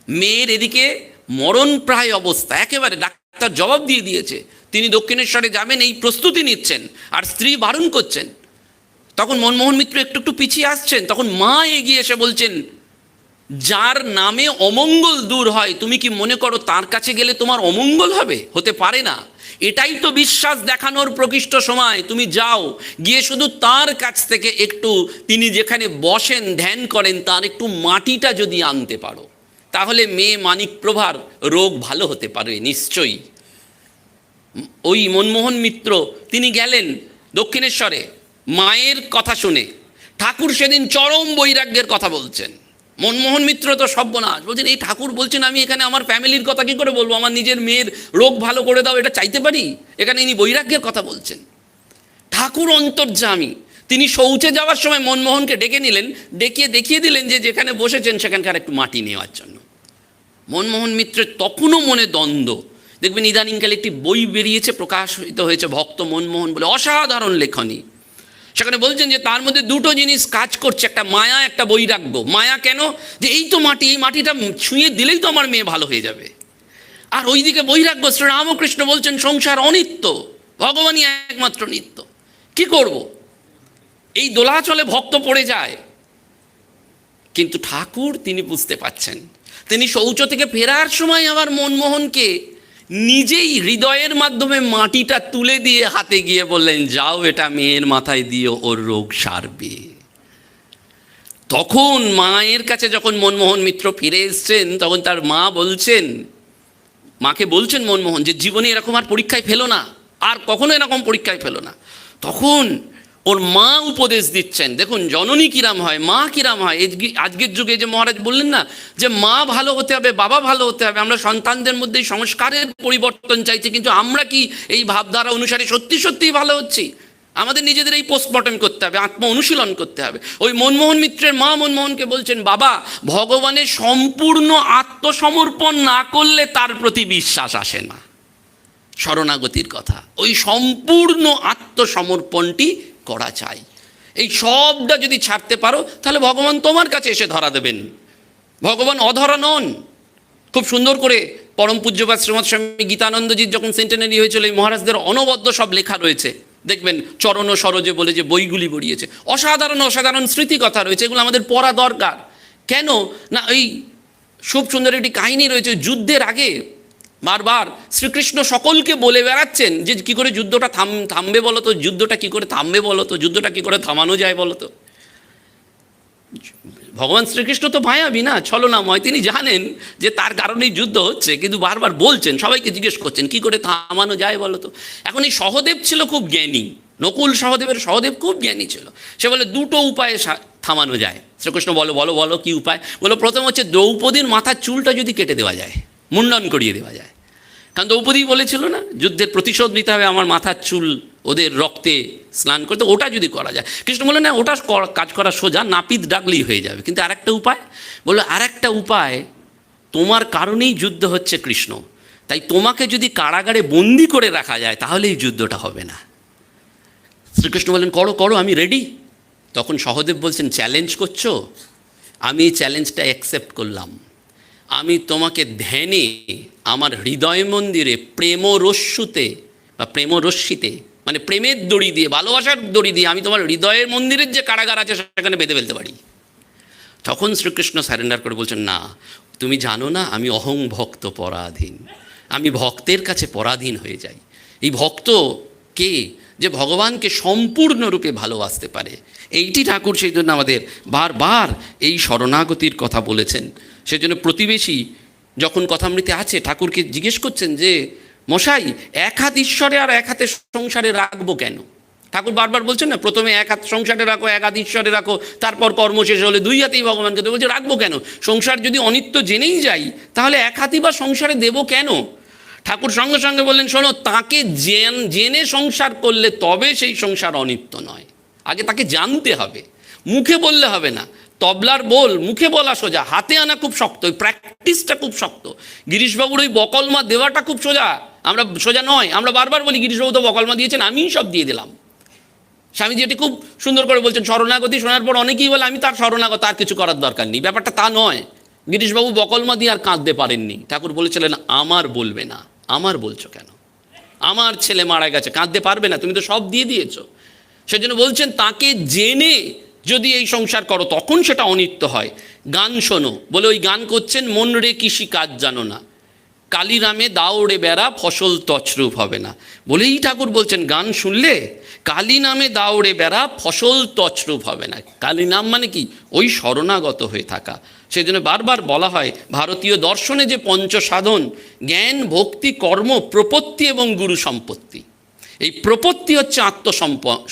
মেয়ের এদিকে মরণপ্রায় অবস্থা, একেবারে ডাক্তার জবাব দিয়ে দিয়েছে তিনি দক্ষিণেশ্বরে যাবেন, এই প্রস্তুতি নিচ্ছেন, আর স্ত্রী বারণ করছেন। তখন মনমোহন মিত্র একটু একটু পিছিয়ে আসছেন, তখন মা এগিয়ে এসে বলছেন, যার নামে অমঙ্গল দূর হয়, তুমি কি মনে করো তার কাছে গেলে তোমার অমঙ্গল হবে? হতে পারে না। এটাই তো বিশ্বাস দেখানোর প্রকৃষ্ট সময়। তুমি যাও, গিয়ে শুধু তার কাছ থেকে একটু, তিনি যেখানে বসেন ধ্যান করেন, তার একটু মাটিটা যদি আনতে পারো, তাহলে মেয়ে মানিকপ্রভার রোগ ভালো হতে পারে নিশ্চয়ই। ওই মনমোহন মিত্র তিনি গেলেন দক্ষিণেশ্বরে মায়ের কথা শুনে। ঠাকুর সেদিন চরম বৈরাগ্যের কথা বলছেন। মনমোহন মিত্র তো সর্বনাশ, বলছেন এই ঠাকুর বলছেন আমি এখানে আমার ফ্যামিলির কথা কী করে বলবো, আমার নিজের মেয়ের রোগ ভালো করে দাও, এটা চাইতে পারি? এখানে ইনি বৈরাগ্যের কথা বলছেন। ঠাকুর অন্তর্যামী, তিনি শৌচে যাওয়ার সময় মনমোহনকে ডেকে নিলেন, ডেকে দেখিয়ে দিলেন যে যেখানে বসেছেন সেখানকার একটু মাটি নেওয়ার জন্য। মনমোহন মিত্রের তখনও মনে দ্বন্দ্ব। দেখবেন ইদানিংকালে একটি বই বেরিয়েছে, প্রকাশিত হয়েছে ভক্ত মনমোহন বলে, অসাধারণ লেখনী। সেখানে বলছেন যে তার মধ্যে দুটো জিনিস কাজ করছে, একটা মায়া, একটা বৈরাগ্য। মায়া কেন? যে এই তো মাটি, এই মাটিটা ছুঁয়ে দিলেই তো আমার মেয়ে ভালো হয়ে যাবে। আর ওইদিকে বৈরাগ্য, শ্রীরামকৃষ্ণ বলছেন সংসার অনিত্য, ভগবানই একমাত্র নিত্য। কি করব? এই দোলাচলে ভক্ত পড়ে যায়। কিন্তু ঠাকুর তিনি বুঝতে পাচ্ছেন। তিনি শৌচ থেকে ফেরার সময় আবার মনমোহনকে নিজেই হৃদয়ের মাধ্যমে মাটিটা তুলে দিয়ে হাতে গিয়ে বললেন, যাও এটা মেয়ের মাথায় দিও, ওর রোগ সারবে। তখন মায়ের কাছে যখন মনমোহন মিত্র ফিরে এসছেন, তখন তার মা বলছেন, মাকে বলছেন মনমোহন যে জীবনে এরকম আর পরীক্ষায় ফেলো না, আর কখনো এরকম পরীক্ষায় ফেলো না। তখন ওর মা উপদেশ দিচ্ছেন, দেখুন জননী কিরাম হয়, মা কিরাম হয়। আজকের যুগে যে মহারাজ বললেন না যে মা ভালো হতে হবে, বাবা ভালো হতে হবে, আমরা সন্তানদের মধ্যে সংস্কারের পরিবর্তন চাইছি, কিন্তু আমরা কি এই ভাবধারা অনুসারে সত্যি সত্যিই ভালো হচ্ছি? আমাদের নিজেদের এই পোস্টমর্টম করতে হবে, আত্ম অনুশীলন করতে হবে। ওই মনমোহন মিত্রের মা মনমোহনকে বলছেন, বাবা ভগবানের সম্পূর্ণ আত্মসমর্পণ না করলে তার প্রতি বিশ্বাস আসে না। শরণাগতির কথা, ওই সম্পূর্ণ আত্মসমর্পণটি করা চাই। এই সবটা যদি ছাড়তে পারো, তাহলে ভগবান তোমার কাছে এসে ধরা দেবেন। ভগবান অধরা নন। খুব সুন্দর করে পরম পূজ্যপাদ শ্রীমৎ স্বামী গীতানন্দজির যখন সেন্টেনারি হয়েছিল, এই মহারাজদের অনবদ্য সব লেখা রয়েছে। দেখবেন চরণ সরোজে বলে যে বইগুলি বেরিয়েছে, অসাধারণ অসাধারণ স্মৃতি কথা রয়েছে, এগুলো আমাদের পড়া দরকার। কেন না, এই খুব সুন্দর একটি কাহিনী রয়েছে। যুদ্ধের আগে বারবার শ্রীকৃষ্ণ সকলকে বলে বেড়াচ্ছেন যে কী করে যুদ্ধটা থামবে বলো তো, যুদ্ধটা কী করে থামবে বলো তো, যুদ্ধটা কী করে থামানো যায় বলো তো। ভগবান শ্রীকৃষ্ণ তো মায়াবী না, ছলনাময়, তিনি জানেন যে তার কারণেই যুদ্ধ হচ্ছে, কিন্তু বারবার বলছেন, সবাইকে জিজ্ঞেস করছেন কী করে থামানো যায় বলো তো। এখন এই সহদেব ছিল খুব জ্ঞানী, নকুল সহদেব খুব জ্ঞানী ছিল। সে বলে দুটো উপায়ে থামানো যায়। শ্রীকৃষ্ণ বলো বলো বলো কী উপায়? বলো প্রথম হচ্ছে দ্রৌপদীর মাথার চুলটা যদি কেটে দেওয়া যায়, মুন্ডন করিয়ে দেওয়া যায়। কারণ দ্রৌপদী বলেছিল না, যুদ্ধের প্রতিশোধ নিতে হবে, আমার মাথার চুল ওদের রক্তে স্নান করতে, ওটা যদি করা যায়। কৃষ্ণ বললেন না ওটা কাজ করা সোজা, নাপিত ডাকলেই হয়ে যাবে। কিন্তু আরেকটা উপায়, বললো আরেকটা উপায়, তোমার কারণেই যুদ্ধ হচ্ছে কৃষ্ণ, তাই তোমাকে যদি কারাগারে বন্দি করে রাখা যায় তাহলে এই যুদ্ধটা হবে না। শ্রীকৃষ্ণ বললেন করো করো, আমি রেডি। তখন সহদেব বলছেন চ্যালেঞ্জ করছো, আমি এই চ্যালেঞ্জটা অ্যাকসেপ্ট করলাম। আমি তোমাকে ধ্যানে আমার হৃদয় মন্দিরে প্রেমরস্যুতে বা প্রেমরশ্মিতে, মানে প্রেমের দড়ি দিয়ে, ভালোবাসার দড়ি দিয়ে আমি তোমার হৃদয়ের মন্দিরের যে কারাগার আছে সেখানে বেঁধে ফেলতে পারি। তখন শ্রীকৃষ্ণ স্যারেন্ডার করে বলছেন না, তুমি জানো না আমি অহং ভক্ত পরাধীন, আমি ভক্তের কাছে পরাধীন হয়ে যাই। এই ভক্ত কে? যে ভগবানকে সম্পূর্ণরূপে ভালোবাসতে পারে। এইটি ঠাকুর সেই জন্য আমাদের বারবার এই শরণাগতির কথা বলেছেন। সেজন্য প্রতিবেশী যখন কথামৃতে আছে ঠাকুরকে জিজ্ঞেস করছেন যে মশাই, এক হাত ঈশ্বরে আর এক হাতে সংসারে রাখবো কেন? ঠাকুর বারবার বলছেন না, প্রথমে এক হাত সংসারে রাখো, এক হাত ঈশ্বরে রাখো, তারপর কর্ম শেষ হলে দুই হাতেই ভগবানকে দেবো। বলছে রাখবো কেন? সংসার যদি অনিত্য জেনেই যাই তাহলে এক হাতই বা সংসারে দেবো কেন? ঠাকুর সঙ্গে সঙ্গে বললেন শোনো, তাকে জেনে সংসার করলে তবে সেই সংসার অনিত্য নয়। আগে তাকে জানতে হবে, মুখে বললে হবে না। তবলার বোল মুখে বলা সোজা, হাতে আনা খুব শক্ত, ওই প্র্যাকটিসটা খুব শক্ত। গিরিশবাবুর ওই বকলমা দেওয়াটা খুব সোজা, আমরা সোজা নয়। আমরা বারবার বলি গিরিশবাবু তো বকলমা দিয়েছেন, আমিই সব দিয়ে দিলাম। স্বামীজি এটি খুব সুন্দর করে বলছেন, শরণাগতি শোনার পর অনেকেই বলে আমি তার শরণাগত, আর কিছু করার দরকার নেই। ব্যাপারটা তা নয়। গিরিশবাবু বকলমা দিয়ে আর কাঁদতে পারেননি। ঠাকুর বলেছিলেন আমার বলবে না, আমার বলছো কেন? আমার ছেলে মারা গেছে, কাঁদতে পারবে না, তুমি তো সব দিয়ে দিয়েছো। সেজন্য বলছেন তাকে জেনে যদি এই সংসার করো তখন সেটা অনিত্য হয়। গান শোনো, বলে ওই গান করছেন মন রে কৃষি কাজ জানো না, কালিরামে দাউড়ে বেড়া ফসল তছরূপ হবে না। বলেই ঠাকুর বলছেন গান শুনলে কালী নামে দাউড়ে বেড়া ফসল তছরূপ হবে না। কালী নাম মানে কি? ওই শরণাগত হয়ে থাকা। সেই জন্য বারবার বলা হয় ভারতীয় দর্শনে যে পঞ্চসাধন, জ্ঞান, ভক্তি, কর্ম, প্রপত্তি এবং গুরু সম্পত্তি। এই প্রপত্তি হচ্ছে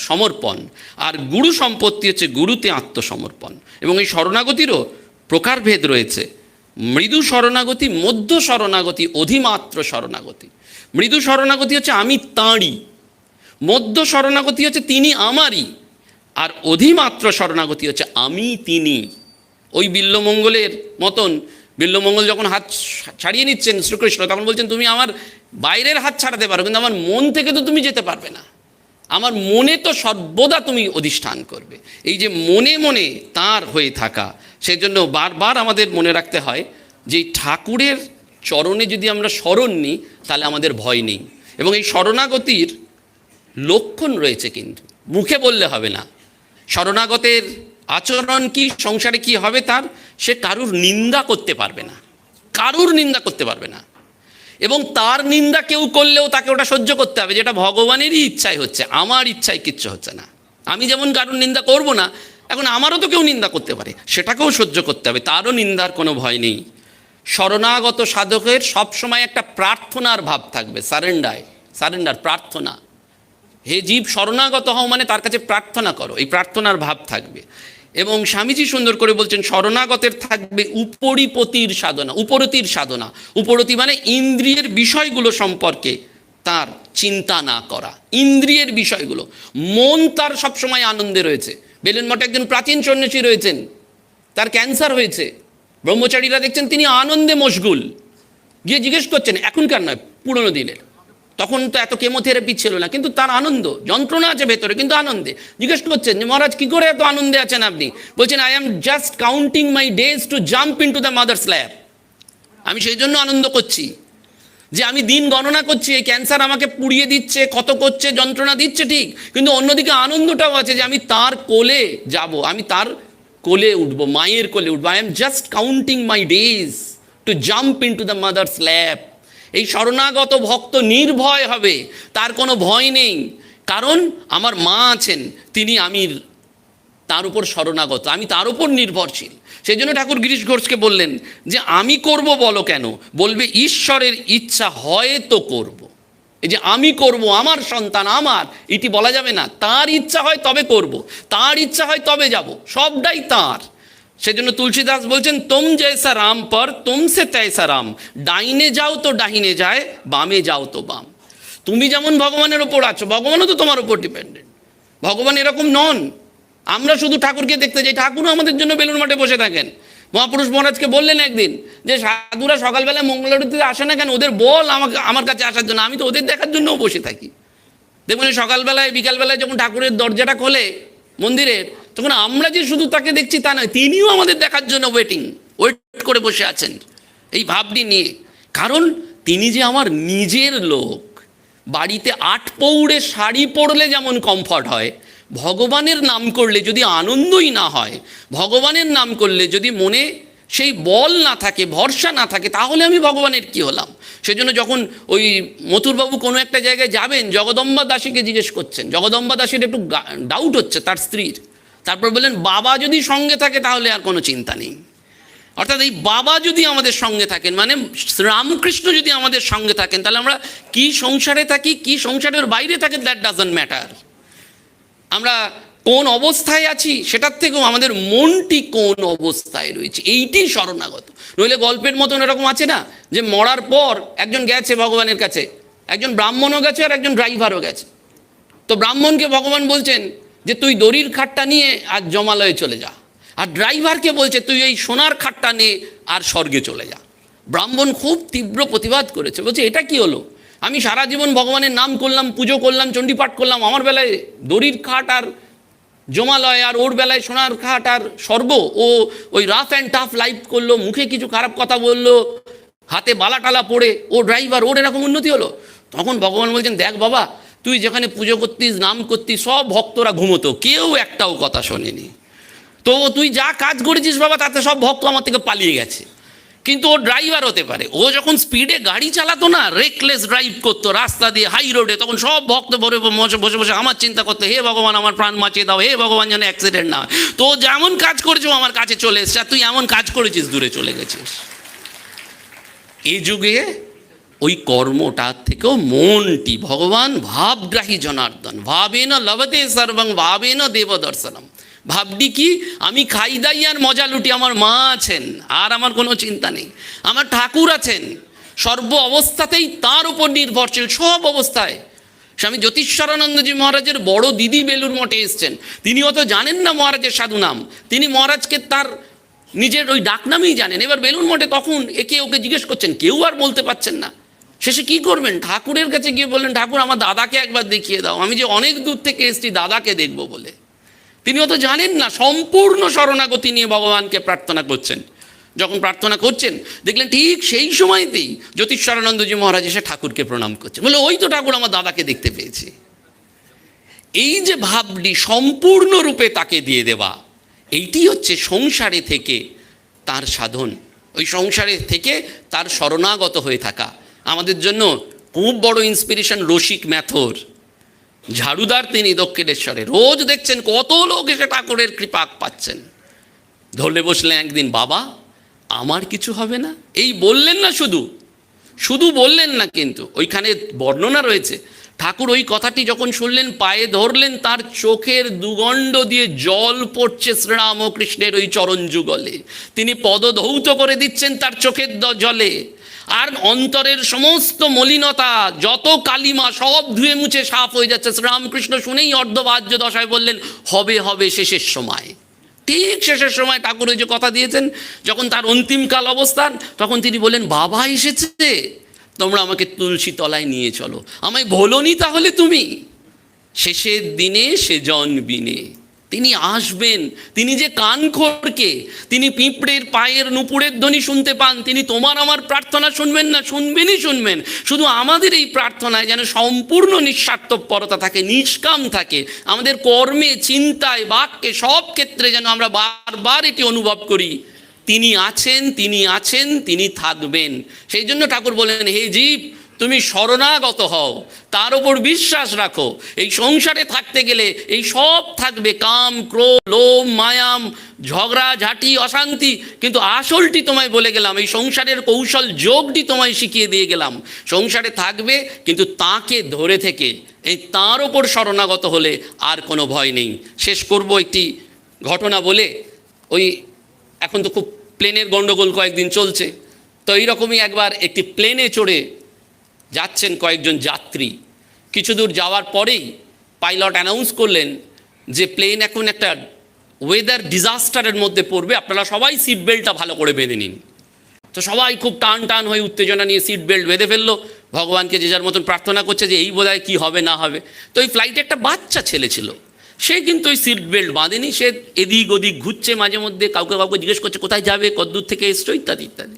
সমর্পণ, আর গুরু সম্পত্তি হচ্ছে গুরুতে আত্মসমর্পণ। এবং এই শরণাগতিরও প্রকারভেদ রয়েছে। মৃদু শরণাগতি, মধ্য শরণাগতি, অধিমাত্র শরণাগতি। মৃদু শরণাগতি হচ্ছে আমি তাঁরই, মধ্য শরণাগতি হচ্ছে তিনি আমারই, আর অধিমাত্র শরণাগতি হচ্ছে আমি তিনি। ওই বিল্বমঙ্গলের মতন, বিল্বমঙ্গল যখন হাত ছাড়িয়ে নিচ্ছেন শ্রীকৃষ্ণ, তখন বলছেন তুমি আমার বাইরের হাত ছাড়াতে পারো, কিন্তু আমার মন থেকে তো তুমি যেতে পারবে না, আমার মনে তো সর্বদা তুমি অধিষ্ঠান করবে। এই যে মনে মনে তার হয়ে থাকা, সেই জন্য বারবার আমাদের মনে রাখতে হয় যে ঠাকুরের চরণে যদি আমরা শরণ নিই তাহলে আমাদের ভয় নেই। এবং এই শরণাগতির লক্ষণ রয়েছে, কিন্তু মুখে বললে হবে না। শরণাগতের আচরণ কি, সংসারে কি হবে তার, সে কারুর নিন্দা করতে পারবে না, কারুর নিন্দা করতে পারবে না। এবং তার নিন্দা কেউ করলেও তাকে ওটা সহ্য করতে হবে, যেটা ভগবানেরই ইচ্ছায় হচ্ছে, আমার ইচ্ছায় কিচ্ছু হচ্ছে না। আমি যেমন কারুর নিন্দা করব না, এখন আমারও তো কেউ নিন্দা করতে পারে, সেটাকেও সহ্য করতে হবে, তারও নিন্দার কোনো ভয় নেই। শরণাগত সাধকের সবসময় একটা প্রার্থনার ভাব থাকবে, সারেন্ডার, প্রার্থনা। হে জীব শরণাগত হও মানে তার কাছে প্রার্থনা করো, এই প্রার্থনার ভাব থাকবে। এবং স্বামীজি সুন্দর করে বলছেন শরণাগতের থাকবে উপরিপতির সাধনা, উপরতির সাধনা। উপরতি মানে ইন্দ্রিয়ের বিষয়গুলো সম্পর্কে তার চিন্তা না করা, ইন্দ্রিয়ের বিষয়গুলো। মন তার সবসময় আনন্দে রয়েছে। বেলুন মঠে একজন প্রাচীন সন্ন্যাসী রয়েছেন, তার ক্যান্সার হয়েছে, ব্রহ্মচারীরা দেখছেন তিনি আনন্দে মশগুল। গিয়ে জিজ্ঞেস করছেন, এখনকার নয়, পুরনো দিনের, তখন তো এত কেমোথেরাপি ছিল না, কিন্তু তার আনন্দ, যন্ত্রণা আছে ভেতরে কিন্তু আনন্দে। জিজ্ঞেস করছেন যে মহারাজ কী করে এত আনন্দে আছেন আপনি? বলছেন I am just counting my days to jump into the mother's lap. আমি সেই জন্য আনন্দ করছি যে আমি দিন গণনা করছি, এই ক্যান্সার আমাকে পুড়িয়ে দিচ্ছে, ক্ষত করছে, যন্ত্রণা দিচ্ছে ঠিক, কিন্তু অন্যদিকে আনন্দটাও আছে যে আমি তার কোলে যাব, আমি তার কোলে উঠবো, মায়ের কোলে উঠবো। I am just counting my days to jump into the mother's lap. এই শরণাগত ভক্ত নির্ভয় হবে, তার কোনো ভয় নেই, কারণ আমার মা আছেন, তিনি, আমি তার উপর শরণাগত, আমি তার উপর নির্ভরশীল। সেই জন্য ঠাকুর গিরিশ ঘোষকে বললেন যে আমি করব বলো কেন, বলবে ঈশ্বরের ইচ্ছা হয় তো করব। এই যে আমি করব, আমার সন্তান আমার, এটি বলা যাবে না। তার ইচ্ছা হয় তবে করব, তার ইচ্ছা হয় তবে যাব, সবটাই তার। সেজন্য তুলসীদাস বলছেন তুম জৈসা রাম পর তুমসে তৈসা রাম, ডাইনে যাও তো ডাহিনে যায়, বামে যাও তো বাম। তুমি যেমন ভগবানের ওপর আছো, ভগবানও তো তোমার ওপর ডিপেন্ডেন্ট। ভগবান এরকম নন। আমরা শুধু ঠাকুরকে দেখতে যাই, ঠাকুরও আমাদের জন্য বেলুন মঠে বসে থাকেন। মহাপুরুষ মহারাজকে বললেন একদিন যে সাধুরা সকালবেলা মঙ্গল আরতিতে আসে না কেন, ওদের বল আমাকে আমার কাছে আসার জন্য, আমি তো ওদের দেখার জন্যও বসে থাকি। দেখবেন সকালবেলায় বিকালবেলায় যখন ঠাকুরের দরজাটা খোলে মন্দিরের, তখন আমরা যে শুধু তাকে দেখছি তা নয়, তিনিও আমাদের দেখার জন্য ওয়েট করে বসে আছেন এই ভাবটি নিয়ে। কারণ তিনি যে আমার নিজের লোক। বাড়িতে 8 পৌড়ে শাড়ি পরলে যেমন কমফর্ট হয়, ভগবানের নাম করলে যদি আনন্দই না হয়, ভগবানের নাম করলে যদি মনে সেই বল না থাকে, ভরসা না থাকে, তাহলে আমি ভগবানের কি হলাম? সেজন্য যখন ওই মথুরবাবু কোনো একটা জায়গায় যাবেন, জগদম্বা দাসীকে জিজ্ঞেস করছেন, জগদম্বা দাসীর একটু ডাউট হচ্ছে তার স্ত্রীর, তারপর বললেন বাবা যদি সঙ্গে থাকে তাহলে আর কোনো চিন্তা নেই। অর্থাৎ এই বাবা যদি আমাদের সঙ্গে থাকেন, মানে রামকৃষ্ণ যদি আমাদের সঙ্গে থাকেন, তাহলে আমরা কি সংসারে থাকি, কি সংসারের বাইরে থাকি, দ্যাট ডাজন্ট ম্যাটার। আমরা কোন অবস্থায় আছি সেটার থেকেও আমাদের মনটি কোন অবস্থায় রয়েছে এইটি শরণাগত। নইলে গল্পের মতন এরকম আছে না, যে মরার পর একজন গেছে ভগবানের কাছে, একজন ব্রাহ্মণও গেছে আর একজন ড্রাইভারও গেছে। তো ব্রাহ্মণকে ভগবান বলছেন যে তুই দড়ির খাটটা নিয়ে আর জমালয়ে চলে যা, আর ড্রাইভারকে বলছে তুই এই সোনার খাটটা নিয়ে আর স্বর্গে চলে যা। ব্রাহ্মণ খুব তীব্র প্রতিবাদ করেছে, বলছে এটা কি হলো, আমি সারা জীবন ভগবানের নাম করলাম, পুজো করলাম, চণ্ডীপাঠ করলাম, আমার বেলায় দড়ির খাট আর জমালয়, আর ওর বেলায় সোনার খাট আর স্বর্গ। ও ওই রাফ অ্যান্ড টাফ লাইফ করলো, মুখে কিছু খারাপ কথা বললো, হাতে বালা টালা পড়ে, ও ড্রাইভার, ওর এরকম উন্নতি হলো। তখন ভগবান বলছেন দেখ বাবা, তুই যেখানে পুজো করতিস, নাম করতিস, সব ভক্তরা ঘুমোতো, কেউ একটাও কথা শোনেনি। তো তুই যা কাজ করেছিস বাবা, তাতে সব ভক্ত আমার থেকে পালিয়ে গেছে। কিন্তু ও ড্রাইভার হতে পারে, ও যখন স্পিডে গাড়ি চালাতো না, রেকলেস ড্রাইভ করতো রাস্তা দিয়ে, হাই রোডে, তখন সব ভক্ত বসে বসে আমার চিন্তা করতো, হে ভগবান আমার প্রাণ বাঁচিয়ে দাও, হে ভগবান যেন অ্যাক্সিডেন্ট না হয়। তো যেমন কাজ করেছো আমার কাছে চলে এসছে, আর তুই এমন কাজ করেছিস দূরে চলে গেছিস। এই যুগে ওই কর্মটার থেকেও মনটি, ভগবান ভাবগ্রাহী জনার্দন, ভাবেন লভতে সর্বং ভাবেন দেব দর্শনম। ভাবটি কি, আমি খাই দাই আর মজা লুটি, আমার মা আছেন আর আমার কোনো চিন্তা নেই, আমার ঠাকুর আছেন, সর্ব অবস্থাতেই তার উপর নির্ভরশীল, সব অবস্থায়। স্বামী জ্যোতিষ্বরানন্দজি মহারাজের বড় দিদি বেলুর মঠে এসছেন, তিনি অত জানেন না মহারাজের সাধু নাম, তিনি মহারাজকে তার নিজের ওই ডাকনামেই জানেন। এবার বেলুর মঠে তখন একে ওকে জিজ্ঞেস করছেন, কেউ আর বলতে পারছেন না। শেষে কি করবেন, ঠাকুরের কাছে গিয়ে বললেন, ঠাকুর আমার দাদাকে একবার দেখিয়ে দাও, আমি যে অনেক দূর থেকে এসেছি দাদাকে দেখবো বলে। তিনি অত জানেন না, সম্পূর্ণ শরণাগতি নিয়ে ভগবানকে প্রার্থনা করছেন। যখন প্রার্থনা করছেন, দেখলেন ঠিক সেই সময়তেই জ্যোতিষ্বরানন্দজি মহারাজ এসে ঠাকুরকে প্রণাম করছেন, বলে ওই তো ঠাকুর আমার দাদাকে দেখতে পেয়েছি। এই যে ভাবটি সম্পূর্ণরূপে তাকে দিয়ে দেওয়া, এইটি হচ্ছে সংসারে থেকে তার সাধন, ওই সংসারে থেকে তার শরণাগত হয়ে থাকা। আমাদের জন্য খুব বড় ইন্সপিরেশন রসিক ম্যাথর, ঝাড়ুদার তিনি দক্ষিণেশ্বরে, রোজ দেখছেন কত লোক এসে ঠাকুরের কৃপা পাচ্ছেন। ধরলে বসলেন একদিন, বাবা আমার কিছু হবে না, এই বললেন না, শুধু বললেন না, কিন্তু ওইখানে বর্ণনা রয়েছে, ঠাকুর ওই কথাটি যখন শুনলেন, পায়ে ধরলেন, তার চোখের দুগণ্ড দিয়ে জল পড়ছে শ্রীরামকৃষ্ণের ওই চরণ যুগলে, তিনি পদধৌত করে দিচ্ছেন তার চোখের জলে, আর অন্তরের সমস্ত মলিনতা, যত কালিমা, সব ধুয়ে মুছে সাফ হয়ে যাচ্ছে। শ্রীরামকৃষ্ণ শুনেই অর্ধবাহ্য দশায় বললেন, হবে হবে শেষের সময়। ঠিক শেষের সময় ঠাকুর ওই যে কথা দিয়েছেন, যখন তার অন্তিমকাল অবস্থান, তখন তিনি বললেন, বাবা এসেছে, তোমরা আমাকে তুলসী তলায় নিয়ে চলো, আমায় ভোলোনি তাহলে তুমি, শেষের দিনে সেজন বিনে তিনি আসবেন। তিনি যে কান খোরকে, তিনি পিঁপড়ের পায়ের নুপুরের ধ্বনি শুনতে পান, তিনি তোমার আমার প্রার্থনা শুনবেন না, শুনবেন। শুধু আমাদের এই প্রার্থনায় যেন সম্পূর্ণ নিঃস্বার্থপরতা থাকে, নিষ্কাম থাকে, আমাদের কর্মে, চিন্তায়, বাক্যে, সব ক্ষেত্রে যেন আমরা বারবার এটি অনুভব করি, তিনি আছেন, তিনি থাকবেন। সেই জন্য ঠাকুর বলেন, হে জীব তুমি শরণাগত হও, তার উপর বিশ্বাস রাখো। এই সংসারে থাকতে গেলে এই সব থাকবে, কাম, ক্রোধ, লোভ, মায়াম, ঝগড়া ঝাঁটি, অশান্তি, কিন্তু আসলটি তোমায় বলে গেলাম, এই সংসারের কৌশল যোগটি তোমায় শিখিয়ে দিয়ে গেলাম। সংসারে থাকবে, কিন্তু তাকে ধরে থেকে এই তার ওপর শরণাগত হলে আর কোনো ভয় নেই। শেষ করব একটি ঘটনা বলে, ওই এখন তো খুব প্লেনের গণ্ডগোল কয়েকদিন চলছে, তো এইরকমই একবার একটি প্লেনে চড়ে যাচ্ছেন কয়েকজন যাত্রী, কিছু দূর যাওয়ার পরেই পাইলট অ্যানাউন্স করলেন যে প্লেন এখন একটা ওয়েদার ডিজাস্টারের মধ্যে পড়বে, আপনারা সবাই সিট বেল্টটা ভালো করে বেঁধে নিন। তো সবাই খুব টান টান হয়ে উত্তেজনা নিয়ে সিট বেল্ট বেঁধে ফেললো, ভগবানকে যে যার মতন প্রার্থনা করছে যে এই বোধহয় কী হবে না হবে। তো ওই ফ্লাইটে একটা বাচ্চা ছেলে ছিল, সে কিন্তু ওই সিট বেল্ট বাঁধেনি, সে এদিক ওদিক ঘুরছে, মাঝে মধ্যে কাউকে কাউকে জিজ্ঞেস করছে কোথায় যাবে, কতদূর থেকে এসছো, ইত্যাদি ইত্যাদি।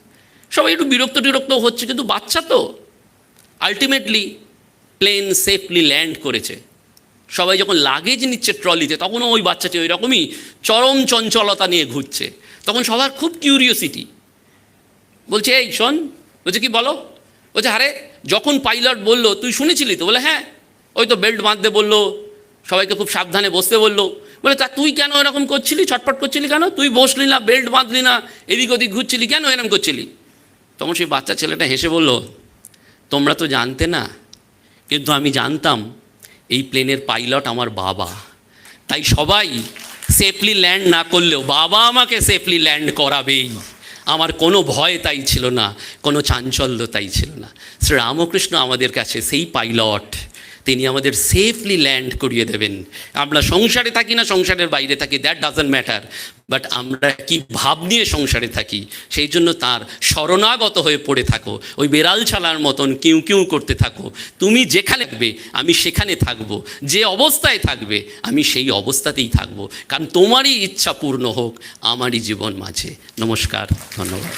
সবাই একটু বিরক্ত হচ্ছে, কিন্তু বাচ্চা তো। আলটিমেটলি প্লেন সেফলি ল্যান্ড করেছে। সবাই যখন লাগেজ নিচ্ছে ট্রলিতে, তখনও ওই বাচ্চাটি ওই রকমই চরম চঞ্চলতা নিয়ে ঘুরছে। তখন সবার খুব কিউরিওসিটি, বলছে এই শোন, বলছে কি বলো, বলছে আরে যখন পাইলট বললো তুই শুনেছিলি তো, বলে হ্যাঁ, ওই তো বেল্ট বাঁধতে বললো, সবাইকে খুব সাবধানে বসতে বললো। বলে তা তুই কেন এরকম করছিলি, ছটফট করছিলি কেন, তুই বসলি না, বেল্ট বাঁধলি না, এদিক ওদিক ঘুরছিলি কেন, এরকম করছিলি? তখন সেই বাচ্চা ছেলেটা হেসে বলল, তোমরা তো জানতে না, কিন্তু আমি জানতাম এই প্লেনের পাইলট আমার বাবা, তাই সবাই সেফলি ল্যান্ড না করলেও বাবা আমাকে সেফলি ল্যান্ড করাবেই। আমার কোনো ভয় তাই ছিল না, কোনো চাঞ্চল্য তাই ছিল না। শ্রী রামকৃষ্ণ আমাদের কাছে সেই পাইলট, তিনি আমাদের সেফলি ল্যান্ড করিয়ে দেবেন। আমরা সংসারে থাকি না সংসারের বাইরে থাকি, দ্যাট ডাজন্ট ম্যাটার, বাট আমরা কি ভাব নিয়ে সংসারে থাকি, সেই জন্য তার শরণাগত হয়ে পড়ে থাকো, ওই বেড়াল ছানার মতন কিউ কিউ করতে থাকো। তুমি যেখানে থাকবে আমি সেখানে থাকবো, যে অবস্থায় থাকবে আমি সেই অবস্থাতেই থাকবো, কারণ তোমারই ইচ্ছা পূর্ণ হোক আমারই জীবন মাঝে। নমস্কার, ধন্যবাদ।